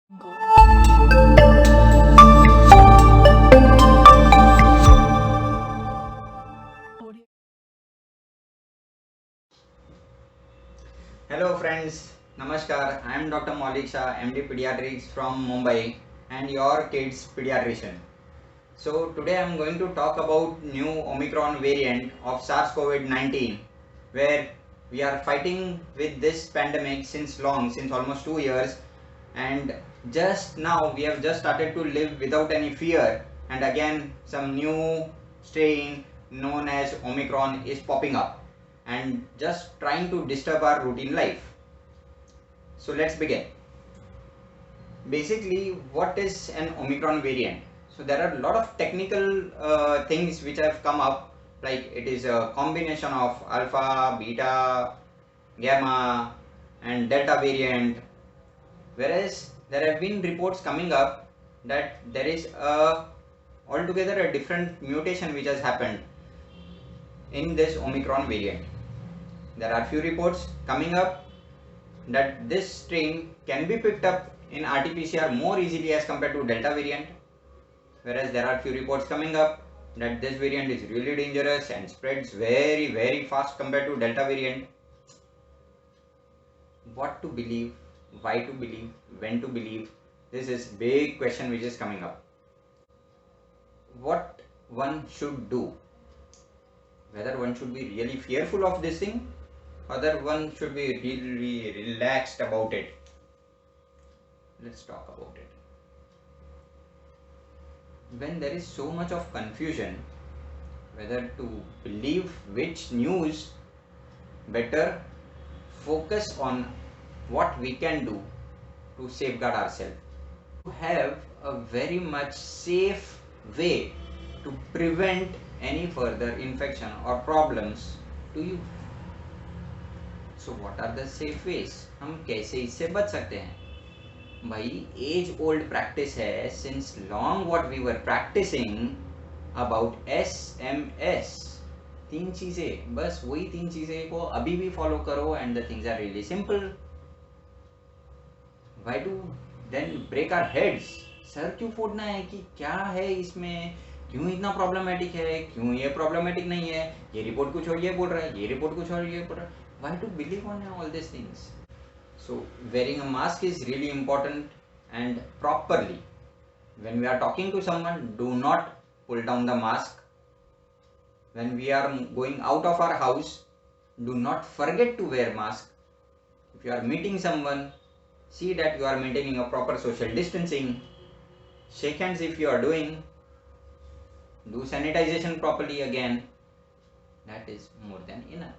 Hello friends, Namaskar. I am Dr. Maulik Shah, MD Pediatrics from Mumbai and your kids pediatrician. So today I am going to talk about new Omicron variant of SARS-CoV-19 where we are fighting with this pandemic since almost 2 years, and just now we have just started to live without any fear, and again some new strain known as Omicron is popping up and just trying to disturb our routine life. So let's begin. Basically, what is an Omicron variant? So there are a lot of technical things which have come up, like it is a combination of alpha, beta, gamma and delta variant, whereas there have been reports coming up that there is altogether a different mutation which has happened in this Omicron variant. There are few reports coming up that this strain can be picked up in RT-PCR more easily as compared to Delta variant, whereas there are few reports coming up that this variant is really dangerous and spreads very fast compared to Delta variant. What to believe, why to believe, when to believe, this is big question which is coming up. What one should do, whether one should be really fearful of this thing, whether one should be really relaxed about it. Let's talk about it. When there is so much of confusion whether to believe which news, better focus on what we can do to safeguard ourselves, to have a very much safe way to prevent any further infection or problems to you. So what are the safe ways? हम कैसे इससे बच सकते हैं? भाई age old practice है, since long what we were practising about SMS. तीन चीजें, बस वही तीन चीजें को अभी भी फॉलो करो and the things are really simple. Why to then break our heads? Sir क्यों फोड़ना है कि क्या है इसमें, क्यों इतना प्रॉब्लमेटिक है, क्यों ये प्रॉब्लमेटिक नहीं है, ये रिपोर्ट कुछ और ये बोल रहा है, ये रिपोर्ट कुछ और ये बोल रहा है. Why to believe on all this things? So wearing a mask is really important, and properly. When we are talking to someone, do not pull down the mask. When we are going out of our house, do not forget to wear mask. If you are meeting someone, see that you are maintaining a proper social distancing. Shake hands if you are doing. Do sanitization properly again. That is more than enough.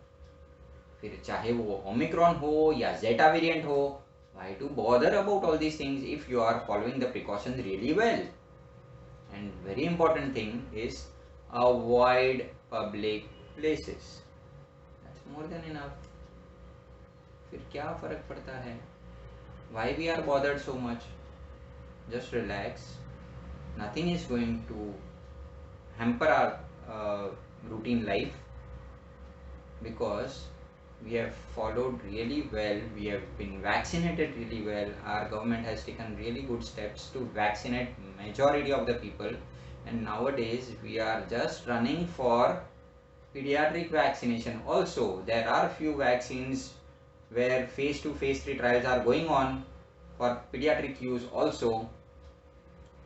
फिर चाहे वो Omicron हो या जेटा variant हो, why to bother about all these things if you are following the precautions really well? And very important thing is avoid public places. That's more than enough. फिर क्या फर्क पड़ता है? Why we are bothered so much? Just relax. Nothing is going to hamper our routine life, because we have followed really well, we have been vaccinated really well. Our government has taken really good steps to vaccinate majority of the people, and nowadays we are just running for pediatric vaccination also. There are few vaccines where phase 2 phase 3 trials are going on for pediatric use also.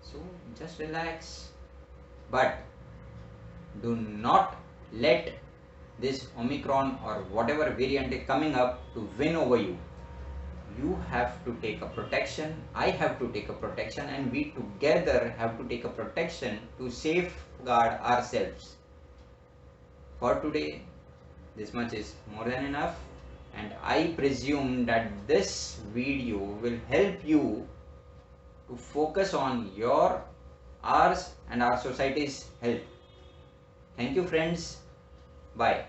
So just relax, but do not let this Omicron or whatever variant is coming up to win over you. You have to take a protection, I have to take a protection, and we together have to take a protection to safeguard ourselves. For today, this much is more than enough, and I presume that this video will help you to focus on your, ours and our society's health. Thank you friends. Bye.